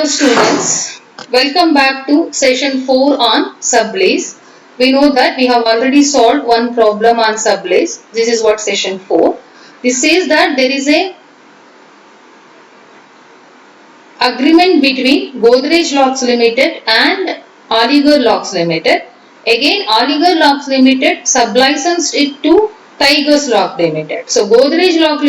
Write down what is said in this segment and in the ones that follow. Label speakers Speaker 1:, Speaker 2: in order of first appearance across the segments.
Speaker 1: Hello students, welcome back to session 4 on sublease. We know that we have already solved one problem on sublease. This is what session 4. This says that there is a agreement between Godrej Locks Limited and Aligarh Locks Limited. Again, Aligarh Locks Limited sublicensed it to Tigers Lock Limited. So, Godrej Locks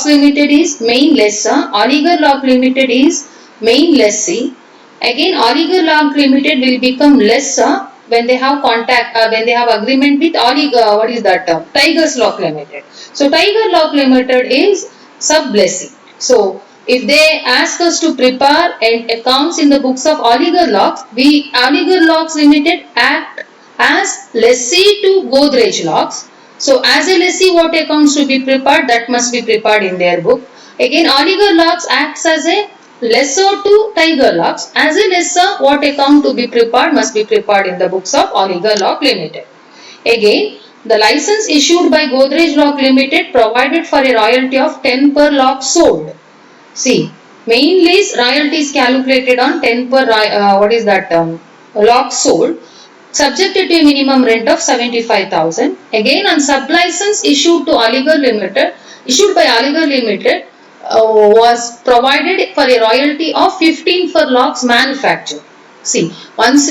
Speaker 1: Limited is main lessor, Aligarh Lock Limited is main lessee. Again, Aligarh Lock Limited will become lessor when they have when they have agreement with Tigers Lock Limited. So, Tiger Lock Limited is sub-lessee. So, if they ask us to prepare accounts in the books of Aligarh Locks, Aligarh Locks Limited act as lessee to Godrej Locks. So, as a lessee, what accounts to be prepared, that must be prepared in their book. Again, Aligarh Locks acts as a lessor to Tiger Locks. As a lessor, what account to be prepared must be prepared in the books of Aligarh Lock Limited. Again, the license issued by Godrej Lock Limited provided for a royalty of 10 per lock sold. See, main lease royalty is calculated on 10 per lock sold, subjected to a minimum rent of 75,000. Again, on sublicense issued by Aligarh Limited was provided for a royalty of 15 for locks manufactured. See, once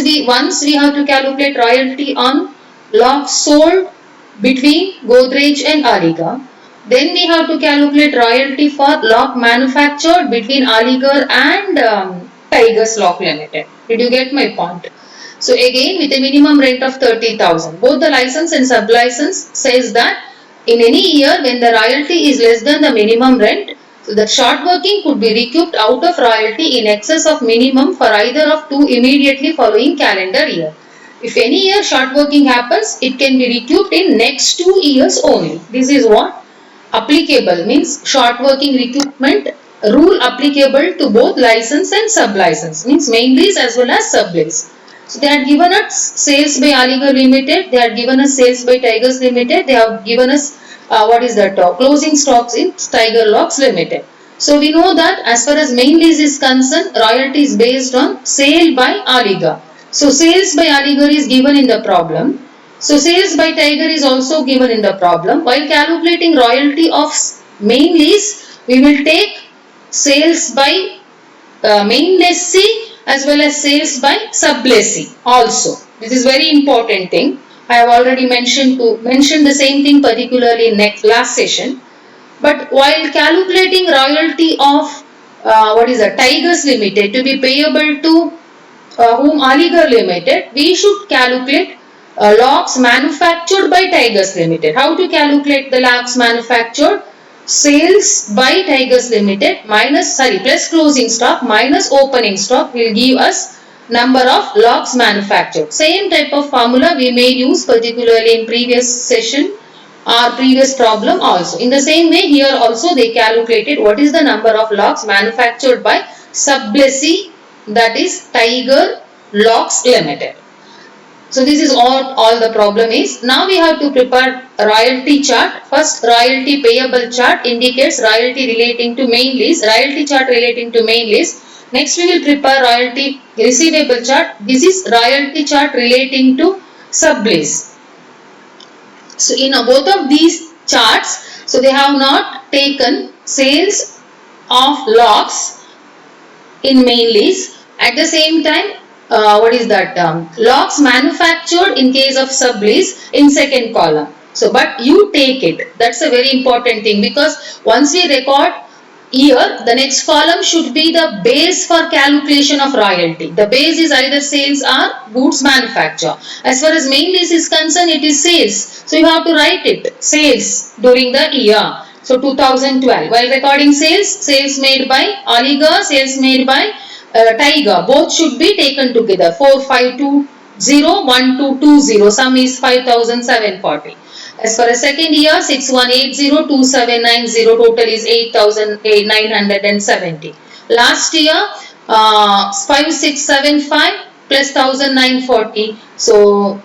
Speaker 1: we have to calculate royalty on locks sold between Godrej and Aligarh. Then we have to calculate royalty for lock manufactured between Aligarh and Tigers Lock Limited. Did you get my point? So again, with a minimum rent of 30,000. Both the license and sublicense says that in any year when the royalty is less than the minimum rent, so the short working could be recouped out of royalty in excess of minimum for either of two immediately following calendar year. If any year short working happens, it can be recouped in next 2 years only. This is what applicable means. Short working recoupment rule applicable to both license and sublicense, means main lease as well as sublease. So they had given us sales by Aligarh Limited, they had given us sales by Tigers Limited, they have given us closing stocks in Tiger Locks Limited. So we know that as far as main lease is concerned, royalty is based on sale by Aligarh. So sales by Aligarh is given in the problem. So sales by Tiger is also given in the problem. While calculating royalty of main lease, we will take sales by main lessee as well as sales by sublessee also. This is very important thing. I have already mentioned the same thing particularly in last session. But while calculating royalty of Tigers Limited to be payable to whom Aligarh Limited, we should calculate locks manufactured by Tigers Limited. How to calculate the locks manufactured? Sales by Tigers Limited plus closing stock minus opening stock will give us number of locks manufactured. Same type of formula we may use particularly in previous session or previous problem also. In the same way, here also they calculated what is the number of locks manufactured by sublessee, that is Tiger Locks Limited. So this is all the problem is. Now we have to prepare a royalty chart. First, royalty payable chart indicates royalty relating to main lease. Royalty chart relating to main lease. Next we will prepare royalty receivable chart. This is royalty chart relating to sublease. So in both of these charts, so they have not taken sales of locks in main lease. At the same time, locks manufactured in case of sublease in second column. So, but you take it. That's a very important thing, because once we record year, the next column should be the base for calculation of royalty. The base is either sales or goods manufacture. As far as main lease is concerned, it is sales. So, you have to write it, sales during the year. So, 2012. While recording sales made by Aligarh, sales made by Tiger, both should be taken together. 4520 1220, sum is 5740. As for a second year, 6180 2790, total is 8970. Last year, 5675 plus 1940. So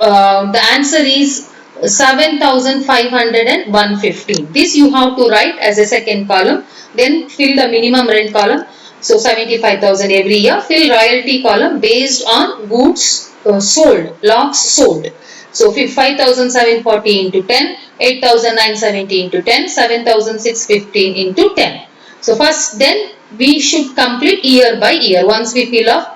Speaker 1: the answer is 7,515. This you have to write as a second column. Then fill the minimum rent column. So 75,000 every year. Fill royalty column based on goods sold, logs sold. So 5,740 into 10, 8,970 into 10, 7,615 into 10. So first then we should complete year by year. Once we fill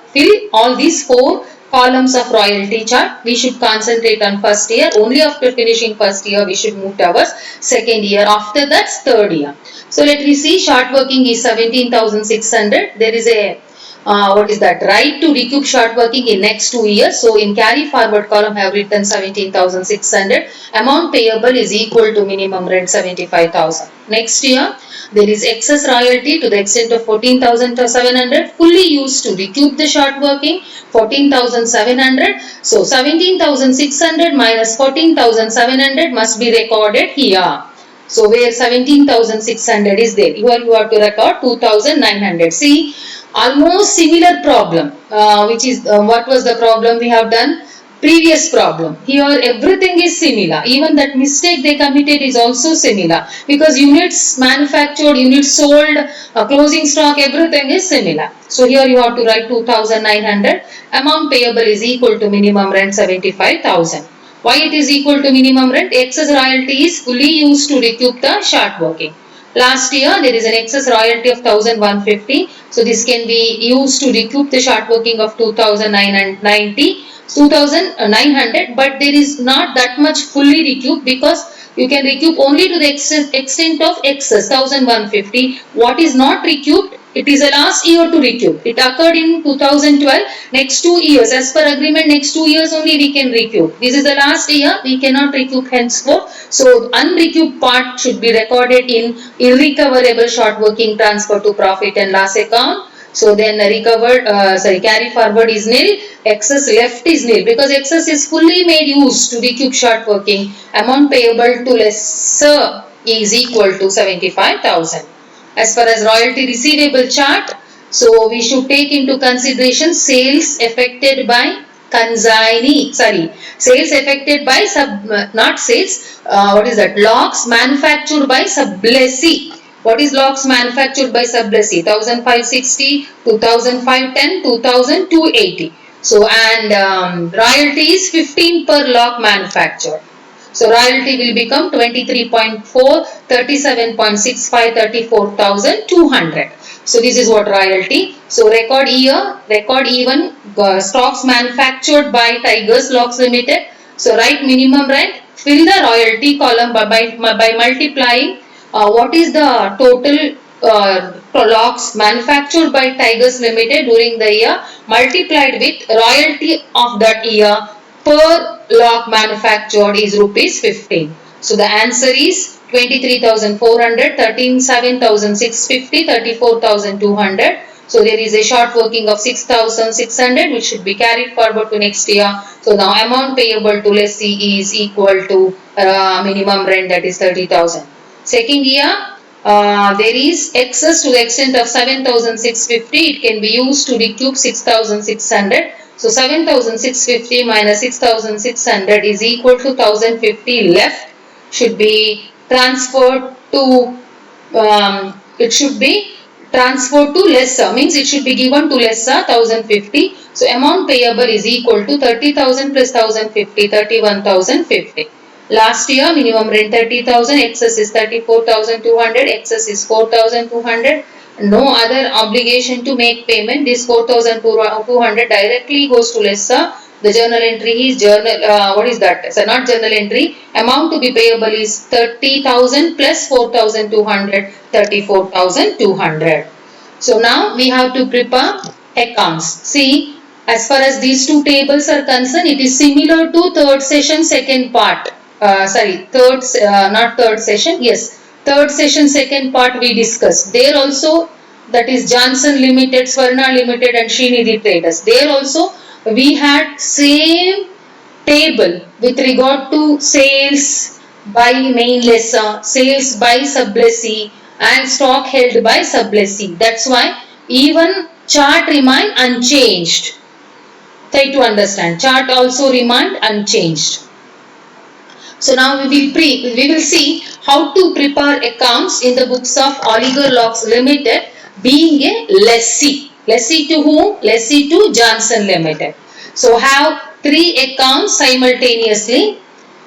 Speaker 1: all these 4 columns of royalty chart, we should concentrate on first year. Only after finishing first year we should move towards second year. After that third year. So let me see, short working is 17,600. There is a what is that, right to recoup short working in next 2 years. So in carry forward column I have written 17,600. Amount payable is equal to minimum rent 75,000. Next year there is excess royalty to the extent of 14,700 fully used to recoup the short working 14,700. So 17,600 minus 14,700 must be recorded here. So where 17,600 is there, here you have to record 2,900. See, almost similar problem, which is what was the problem we have done? Previous problem. Here everything is similar. Even that mistake they committed is also similar because units manufactured, units sold, closing stock, everything is similar. So here you have to write 2,900. Amount payable is equal to minimum rent 75,000. Why it is equal to minimum rent? Excess royalty is fully used to recoup the short working. Last year there is an excess royalty of 1,150. So this can be used to recoup the short working of 2,990. 2,900, but there is not that much fully recoup because you can recoup only to the extent of excess 1,150. What is not recouped, it is a last year to recoup. It occurred in 2012. Next 2 years, as per agreement, next 2 years only we can recoup. This is the last year, we cannot recoup henceforth. So unrecouped part should be recorded in irrecoverable short working transfer to profit and loss account. So then carry forward is nil, excess left is nil because excess is fully made use to recoup short working. Amount payable to lesser is equal to 75,000. As far as royalty receivable chart, so we should take into consideration sales affected by consignee, sales affected by logs manufactured by sublessee. What is logs manufactured by sublessee? 1,560, 2,510, 2,280. So and royalty is 15 per log manufactured. So royalty will become 23.4, 37.65, 34,200. So this is what royalty. So record year, record even stocks manufactured by Tigers Locks Limited. So write minimum rent, fill the royalty column by multiplying what is the total locks manufactured by Tigers Limited during the year multiplied with royalty of that year per lock manufactured is rupees 15. So the answer is 23,400, 13,7,650, 34,200. So there is a short working of 6,600 which should be carried forward to next year. So now amount payable to lessee is equal to minimum rent, that is 30,000. Second year, there is excess to the extent of 7,650. It can be used to recoup 6,600. So 7,650 minus 6,600 is equal to 1,050 left. Should be transferred to, it should be transferred to lesser, means it should be given to lesser 1,050. So amount payable is equal to 30,000 plus 1,050, 31,050. Last year minimum rent 30,000, excess is 34,200, excess is 4,200. No other obligation to make payment. This 4,200 directly goes to lesser. The journal entry is what is that? So not journal entry. Amount to be payable is 30,000 plus 4,200, 34,200. So now we have to prepare accounts. See, as far as these two tables are concerned, it is similar to third session second part. Third session second part we discussed. There also, that is Johnson Limited, Swarna Limited and Srinidhi Traders. There also we had same table with regard to sales by main lessor, sales by sublessee and stock held by sublessee. That's why even chart remained unchanged. Try to understand. Chart also remained unchanged. So now we will see how to prepare accounts in the books of Oliger Locks Limited. being a lessee. Lessee to whom? Lessee to Johnson Limited. So have 3 accounts simultaneously.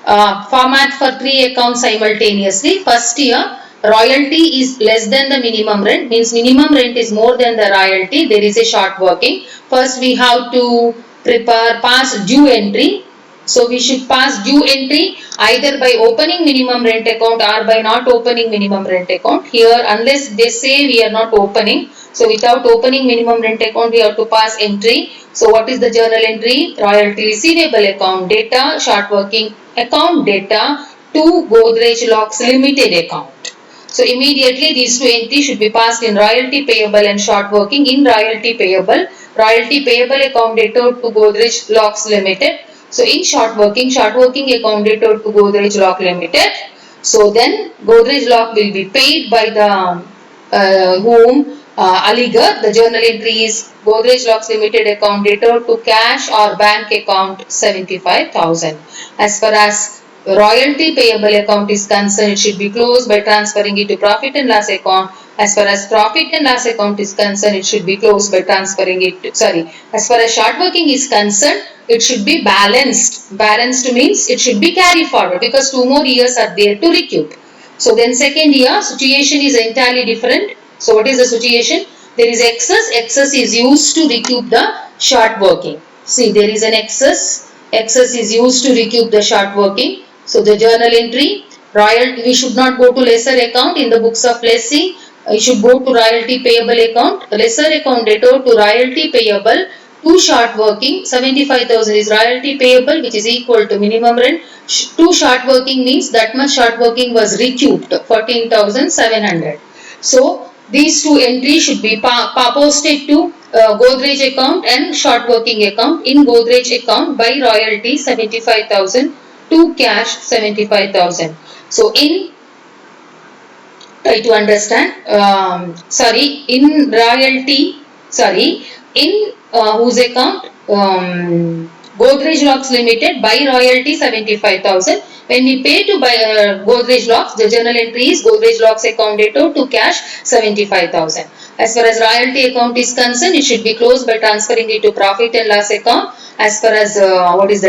Speaker 1: Format for 3 accounts simultaneously. First year, royalty is less than the minimum rent, means minimum rent is more than the royalty. There is a short working. First we have to pass due entry. So we should pass due entry either by opening minimum rent account or by not opening minimum rent account. Here, unless they say we are not opening, so without opening minimum rent account, we have to pass entry. So what is the journal entry? Royalty receivable account data, short working account data to Godrej Locks Limited account. So immediately these two entries should be passed in royalty payable and short working. In royalty payable account data to Godrej Locks Limited. So in short working account data to Godrej Lock Limited. So then Godrej Lock will be paid by the whom Aligarh. The journal entry is Godrej Locks Limited account data to cash or bank account 75,000. As far as royalty payable account is concerned, it should be closed by transferring it to profit and loss account. As far as profit and loss account is concerned, it should be closed by transferring it to, as far as short working is concerned, it should be balanced. Balanced means it should be carried forward because 2 more years are there to recoup. So then second year, situation is entirely different. So what is the situation? There is excess. Excess is used to recoup the short working. See, there is an excess. Excess is used to recoup the short working. So the journal entry, royalty, we should not go to lesser account in the books of lessee. We should go to royalty payable account. Lesser account debtor to royalty payable to short working. 75,000 is royalty payable, which is equal to minimum rent. To short working means that much short working was recouped, 14,700. So these two entries should be posted to Godrej account and short working account. In Godrej account by royalty 75,000 to cash 75,000. So in, try to understand, in royalty, in whose account? Godrej Locks Limited by royalty 75,000. When we pay to Godrej Locks, the journal entry is Godrej Locks account debtor to cash 75,000. As far as royalty account is concerned, it should be closed by transferring it to profit and loss account. As far as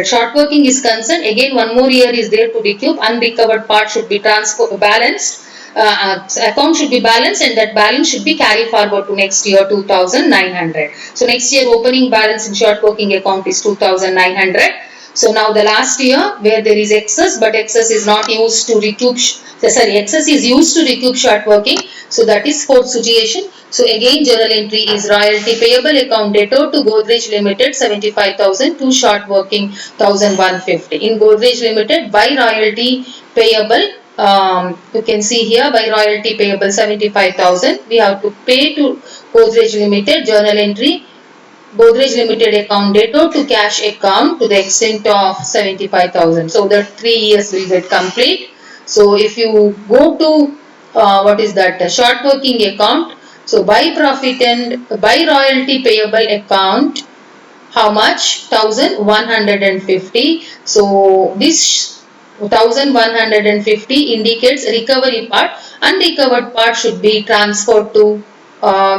Speaker 1: short working is concerned, again 1 more year is there to recoup. Unrecovered part should be balanced. Account should be balanced and that balance should be carried forward to next year 2,900. So next year opening balance in short working account is 2,900. So now the last year where there is excess, but excess is not used to recoup, excess is used to recoup short working. So that is fourth situation. So again journal entry is royalty payable account debtor to Godrej Limited 75,000 to short working 1,150. In Godrej Limited by royalty payable, you can see here by royalty payable 75,000, we have to pay to Godrej Limited. Journal entry Godrej Limited account debtor to cash account to the extent of 75,000. So that 3 years will get complete. So if you go to short working account, so by profit and by royalty payable account, how much? 1,150. So this 1,150 indicates recovery part. Unrecovered part should be transferred to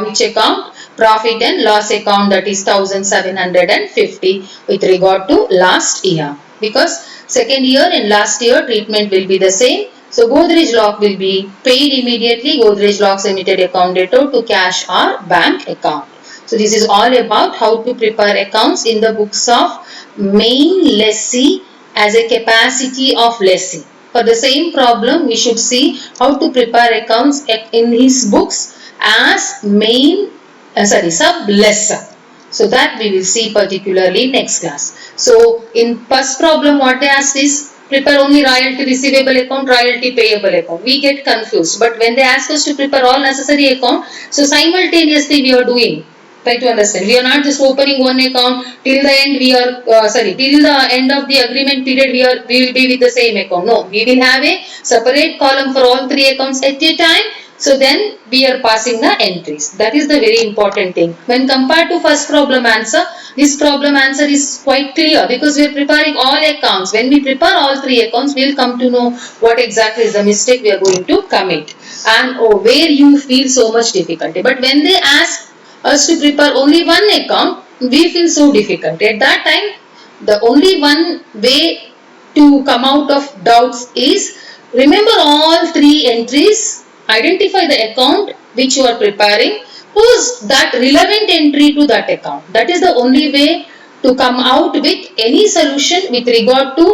Speaker 1: which account? Profit and loss account, that is 1,750 with regard to last year. Because second year and last year treatment will be the same. So Godrej Lock will be paid immediately. Godrej Locks Limited account debtor to cash or bank account. So this is all about how to prepare accounts in the books of main lessee as a capacity of lessee. For the same problem, we should see how to prepare accounts in his books as main, sub-lessor. So that we will see particularly next class. So in first problem, what they asked is prepare only royalty receivable account, royalty payable account. We get confused. But when they ask us to prepare all necessary account, so simultaneously we are doing. Try to understand. We are not just opening one account till the end. We are till the end of the agreement period. We will be with the same account. No, we will have a separate column for all 3 accounts at a time. So then we are passing the entries. That is the very important thing. When compared to first problem answer, this problem answer is quite clear because we are preparing all accounts. When we prepare all 3 accounts, we will come to know what exactly is the mistake we are going to commit and where you feel so much difficulty. But when they ask us to prepare only one account, we feel so difficult. At that time, the only one way to come out of doubts is remember all 3 entries, identify the account which you are preparing, who's that relevant entry to that account. That is the only way to come out with any solution with regard to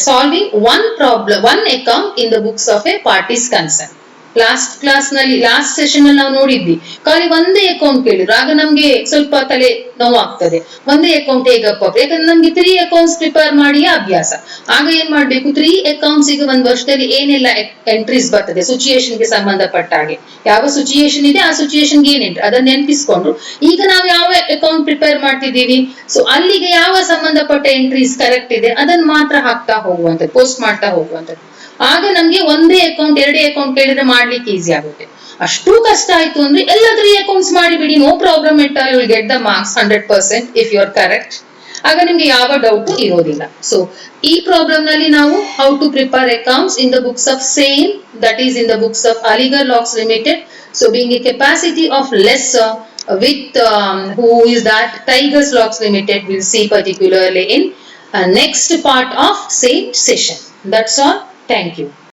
Speaker 1: solving one problem, one account in the books of a party's concern. Last session ಅಲ್ಲಿ ನಾವು ನೋಡಿದ್ವಿ, ಖಾಲಿ ಒಂದೇ account ಕೇಳಿದ್ರು, ಆಗ ನಮ್ಗೆ ಸ್ವಲ್ಪ ತಲೆ ನೋವಾಗ್ತದೆ. ಒಂದೇ ಅಕೌಂಟ್ ಹೇಗಪ್ಪ, ಯಾಕಂದ್ರೆ ನಮ್ಗೆ 3 ಅಕೌಂಟ್ಸ್ ಪ್ರಿಪೇರ್ ಮಾಡಿ ಅಭ್ಯಾಸ. ಆಗ ಏನ್ ಮಾಡ್ಬೇಕು, 3 ಅಕೌಂಟ್ಸ್ ಗೆ ಒಂದು ವರ್ಷದಲ್ಲಿ ಏನೆಲ್ಲ ಎಂಟ್ರೀಸ್ ಬರ್ತದೆ ಸಿಚುಯೇಷನ್ ಗೆ ಸಂಬಂಧಪಟ್ಟ ಹಾಗೆ, ಯಾವ ಸಿಚುಯೇಷನ್ ಇದೆ ಆ ಸಿಚುಯೇಷನ್ ಗೆ ಏನ್ ಎಂಟ್ರಿ ಅದನ್ನ ನೆನಪಿಸ್ಕೊಂಡು, ಈಗ ನಾವು ಯಾವ ಅಕೌಂಟ್ ಪ್ರಿಪೇರ್ ಮಾಡ್ತಿದ್ದೀವಿ, ಸೊ ಅಲ್ಲಿಗೆ ಯಾವ ಸಂಬಂಧಪಟ್ಟ ಎಂಟ್ರೀಸ್ ಕರೆಕ್ಟ್ ಇದೆ ಅದನ್ನ ಮಾತ್ರ ಹಾಕ್ತಾ ಹೋಗುವಂಥದ್ದು, ಪೋಸ್ಟ್ ಮಾಡ್ತಾ ಹೋಗುವಂಥದ್ದು. ಆಗ ನಮ್ಗೆ ಒಂದೇ ಅಕೌಂಟ್ 2 ಅಕೌಂಟ್ ಕೇಳಿದ್ರೆ ಮಾಡ್ಲಿಕ್ಕೆ ಈಸಿ ಆಗುತ್ತೆ. ಅಷ್ಟು ಕಷ್ಟ ಆಯ್ತು ಅಂದ್ರೆ ಎಲ್ಲ 3 ಅಕೌಂಟ್ಸ್ ಮಾಡಿಬಿಡಿ, no problem at all, you will get the marks 100% if you are correct. ಆಗ ನಿಮ್ಗೆ ಯಾವ ಡೌಟ್ ಇರೋದಿಲ್ಲ. ಸೊ ಈ ಪ್ರಾಬ್ಲಮ್ ನಲ್ಲಿ ನಾವು how to prepare accounts in the books of same, that is in the books of Aligarh locks limited. So being a capacity of lesser with who is that Tigers Locks Limited, we'll see particularly in next part of same session. That's all. Thank you.